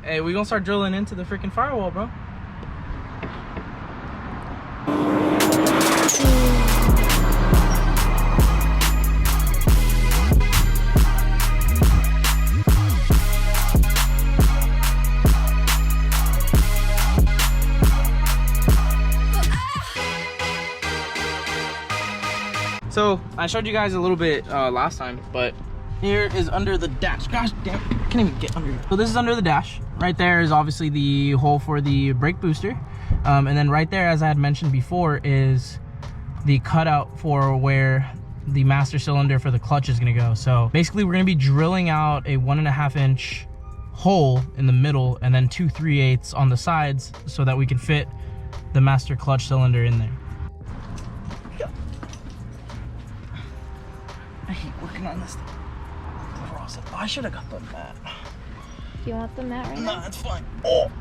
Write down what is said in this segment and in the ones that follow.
Hey, we gonna start drilling into the freaking firewall, bro. So I showed you guys a little bit last time, but here is under the dash. Gosh damn, I can't even get under here. So this is under the dash. Right there is obviously the hole for the brake booster. And then right there, as I had mentioned before, is the cutout for where the master cylinder for the clutch is gonna go. So basically we're gonna be drilling out a 1.5 inch hole in the middle and then 2 3/8 on the sides so that we can fit the master clutch cylinder in there. I hate working on this thing. Oh, I should have got the mat. Do you want the mat right now? Nah, it's fine. Oh.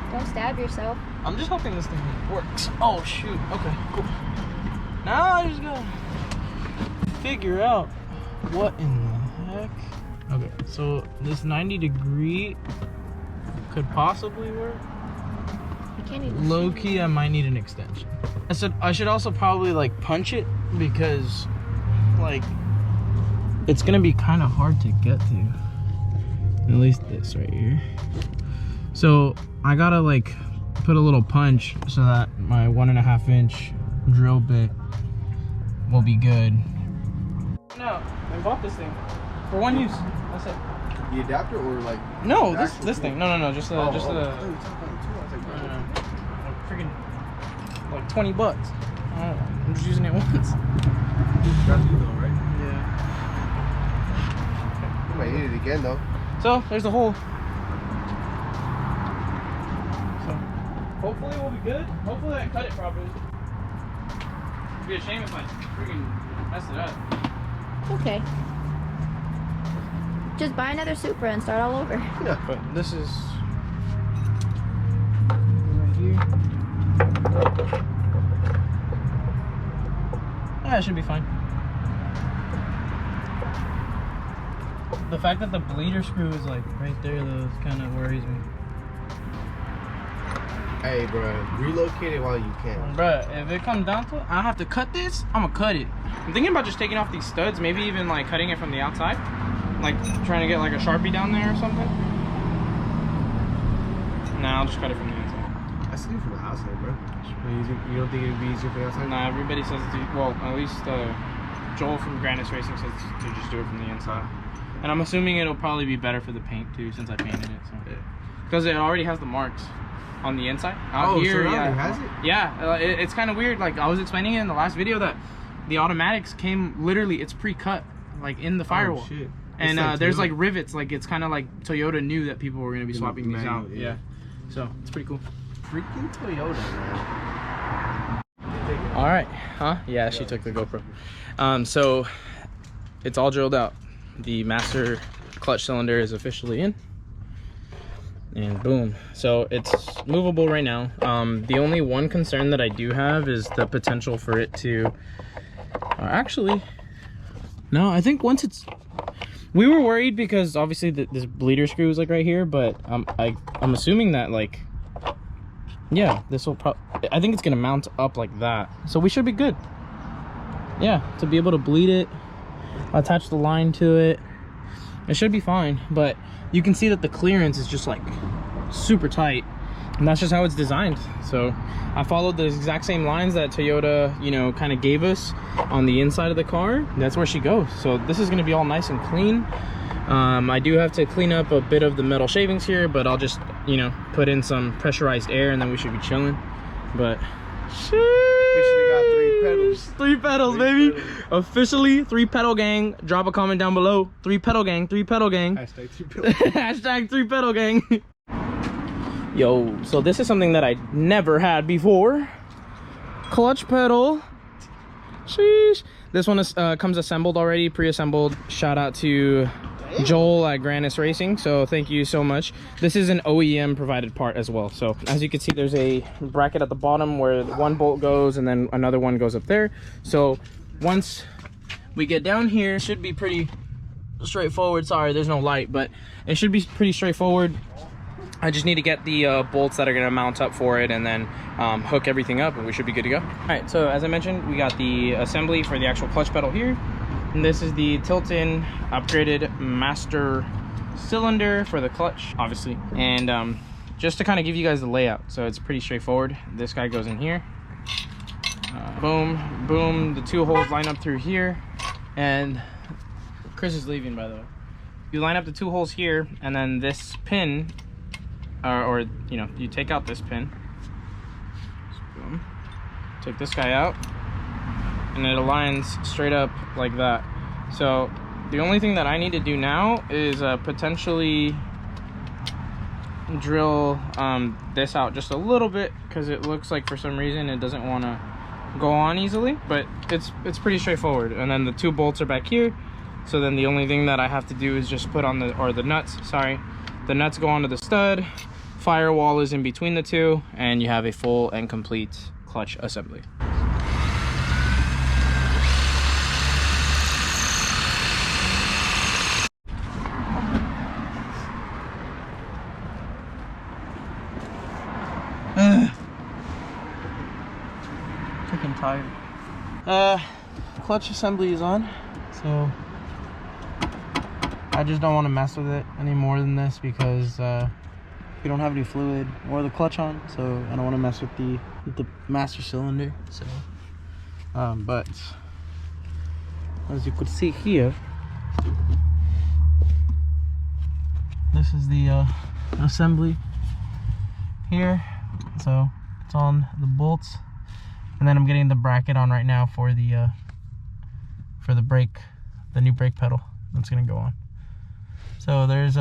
Don't stab yourself. I'm just hoping this thing works. Oh shoot. Okay, cool. Now I just gotta figure out what in the heck. Okay, so this 90-degree could possibly work. You can't even Low key, I might need an extension. I said I should also probably like punch it because like it's gonna be kind of hard to get to. At least this right here. So I gotta like put a little punch so that my 1.5 inch drill bit will be good. No, I bought this thing for one use. That's it. The adapter or like? No, this thing. No, just the freaking like 20 bucks. I don't know. I'm just using it once. That's you though, right? Yeah. You might need it again though. So there's the hole. So hopefully we'll be good. Hopefully I cut it properly. It'd be a shame if I freaking mess it up. Okay. Just buy another Supra and start all over. Yeah, but this is right here. Yeah, it should be fine. The fact that the bleeder screw is like right there though kind of worries me. Hey, bro, relocate it while you can. Bruh, if it comes down to it, I have to cut this, I'm gonna cut it. I'm thinking about just taking off these studs, maybe even like cutting it from the outside. Like trying to get like a Sharpie down there or something. Nah, I'll just cut it from the inside. I see it from the outside, bro. You don't think it'd be easier from the outside? Nah, everybody says to, well, at least Joel from Grannis Racing says to just do it from the inside. And I'm assuming it'll probably be better for the paint too, since I painted it. So. Yeah. Because it already has the marks on the inside. Out oh, here, so it yeah, already has it? Yeah, it's kind of weird. Like I was explaining it in the last video that the automatics came literally, it's pre-cut, like in the firewall. Oh, shit. And like there's like rivets, like it's kind of like Toyota knew that people were gonna be swapping these manual, out. Yeah. So it's pretty cool. Freaking Toyota, man. All right, huh? Yeah, she took the GoPro. So it's all drilled out. The master clutch cylinder is officially in. And boom. So it's movable right now. The only one concern that I do have is the potential for it to actually, no, I think once it's, we were worried because obviously this bleeder screw is like right here, but I'm assuming that like, yeah, this will probably, I think it's gonna mount up like that, so we should be good. Yeah, to be able to bleed it, attach the line to it, it should be fine. But you can see that the clearance is just like super tight, and that's just how it's designed. So I followed the exact same lines that Toyota, you know, kind of gave us on the inside of the car. That's where she goes. So this is gonna be all nice and clean. I do have to clean up a bit of the metal shavings here, but I'll just, you know, put in some pressurized air and then we should be chilling. But Officially got 3 pedals. 3 pedals, baby. Officially 3 pedal gang. Drop a comment down below. 3 pedal gang, 3 pedal gang. Hashtag 3 pedal. Hashtag 3 pedal gang. Yo, so this is something that I never had before. Clutch pedal. Sheesh. This one is comes assembled already, pre-assembled. Shout out to Joel at Grannis Racing, so thank you so much. This is an OEM provided part as well. So as you can see, there's a bracket at the bottom where one bolt goes and then another one goes up there. So once we get down here, it should be pretty straightforward. Sorry, there's no light, but it should be pretty straightforward. I just need to get the bolts that are going to mount up for it and then hook everything up and we should be good to go. All right, so as I mentioned, we got the assembly for the actual clutch pedal here. And this is the tilt-in upgraded master cylinder for the clutch, obviously. And just to kind of give you guys the layout, so it's pretty straightforward. This guy goes in here. Boom, boom. The two holes line up through here. And Chris is leaving, by the way. You line up the two holes here, and then this pin, or you know, you take out this pin. Boom. Take this guy out, and it aligns straight up like that. So the only thing that I need to do now is potentially drill this out just a little bit, because it looks like for some reason it doesn't want to go on easily, but it's pretty straightforward. And then the two bolts are back here, so then the only thing that I have to do is just put on the nuts, sorry, the nuts go onto the stud, firewall is in between the two, and you have a full and complete clutch assembly. Freaking tired. Clutch assembly is on, so I just don't want to mess with it any more than this because we don't have any fluid or the clutch on, so I don't want to mess with the master cylinder. So but as you could see here, this is the assembly here. So it's on the bolts, and then I'm getting the bracket on right now for the brake, the new brake pedal that's gonna go on. So there's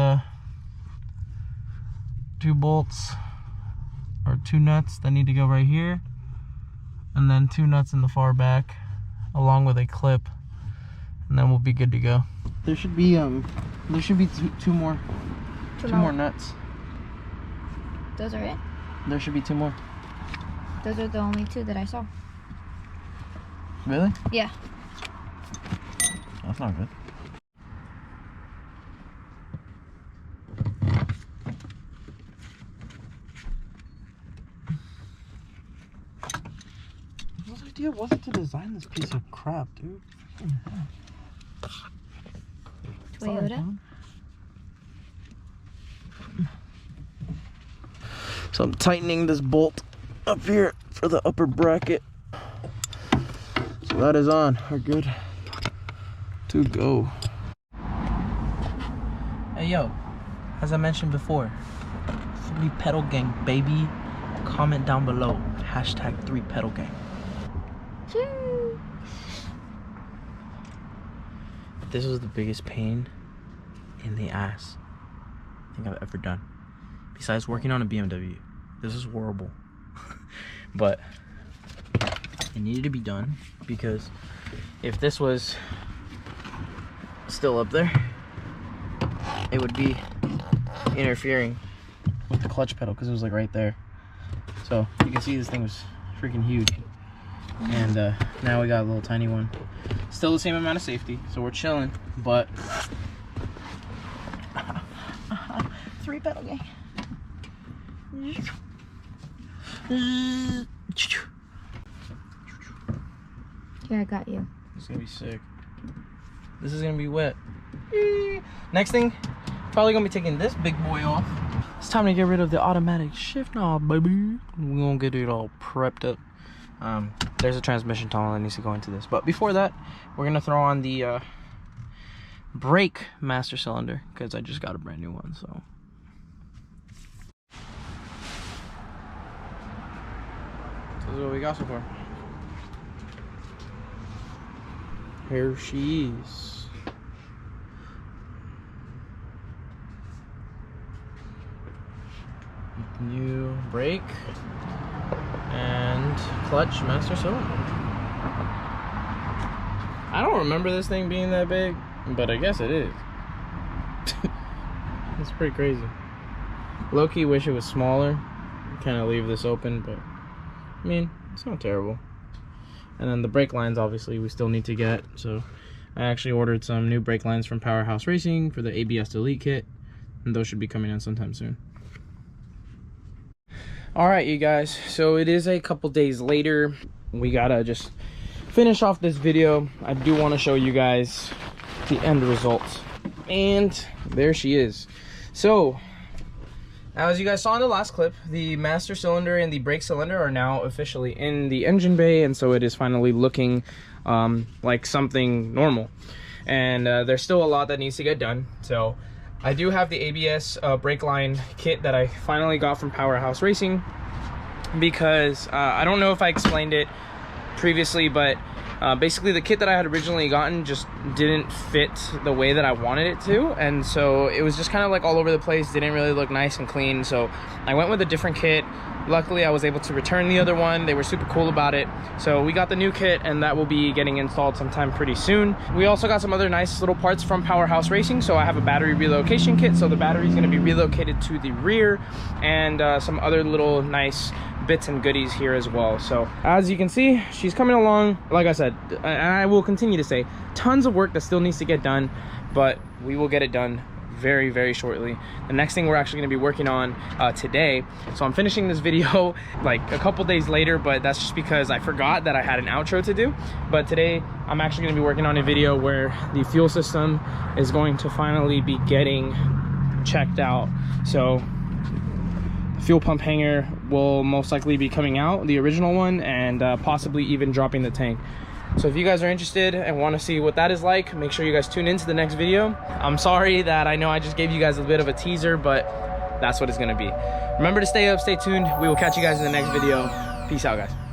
two bolts or two nuts that need to go right here, and then two nuts in the far back along with a clip, and then we'll be good to go. There should be two more nuts. Those are it? There should be two more. Those are the only two that I saw. Really? Yeah. That's not good. Whose idea was it to design this piece of crap, dude? Toyota? So I'm tightening this bolt up here for the upper bracket. So that is on. We're good to go. Hey yo, as I mentioned before, 3 pedal gang baby. Comment down below, hashtag 3 pedal gang. Choo. This was the biggest pain in the ass I think I've ever done. Besides working on a BMW, this is horrible. But it needed to be done, because if this was still up there, it would be interfering with the clutch pedal, because it was like right there. So you can see this thing was freaking huge, and now we got a little tiny one. Still the same amount of safety, so we're chilling, but 3 pedal gang. Here, I got you. This is gonna be sick. This is gonna be wet. Next thing, probably gonna be taking this big boy off. It's time to get rid of the automatic shift knob, baby. We're gonna get it all prepped up. There's a transmission tunnel that needs to go into this, but before that, we're gonna throw on the brake master cylinder, because I just got a brand new one. So this is what we got so far. Here she is. New brake and clutch master cylinder. I don't remember this thing being that big, but I guess it is. It's pretty crazy. Low-key wish it was smaller. Kind of leave this open, but I mean, it's not terrible. And then the brake lines, obviously, we still need to get. So I actually ordered some new brake lines from Powerhouse Racing for the ABS Delete kit, and those should be coming in sometime soon. All right, you guys, so it is a couple days later. We gotta just finish off this video. I do want to show you guys the end results, and there she is. So as you guys saw in the last clip, the master cylinder and the brake cylinder are now officially in the engine bay, and so it is finally looking like something normal. And there's still a lot that needs to get done. So I do have the ABS brake line kit that I finally got from Powerhouse Racing, because I don't know if I explained it previously, but basically the kit that I had originally gotten just didn't fit the way that I wanted it to, and so it was just kind of like all over the place, didn't really look nice and clean. So I went with a different kit. Luckily I was able to return the other one. They were super cool about it. So we got the new kit, and that will be getting installed sometime pretty soon. We also got some other nice little parts from Powerhouse Racing. So I have a battery relocation kit, so the battery is going to be relocated to the rear, and some other little nice bits and goodies here as well. So as you can see, she's coming along. Like I said, and I will continue to say, tons of work that still needs to get done, but we will get it done very, very shortly. The next thing we're actually going to be working on today, so I'm finishing this video like a couple days later, but that's just because I forgot that I had an outro to do. But today I'm actually going to be working on a video where the fuel system is going to finally be getting checked out. So the fuel pump hanger will most likely be coming out, the original one, and possibly even dropping the tank. So if you guys are interested and want to see what that is like, make sure you guys tune into the next video. I'm sorry that I know I just gave you guys a bit of a teaser, but that's what it's going to be. Remember to stay up, stay tuned. We will catch you guys in the next video. Peace out, guys.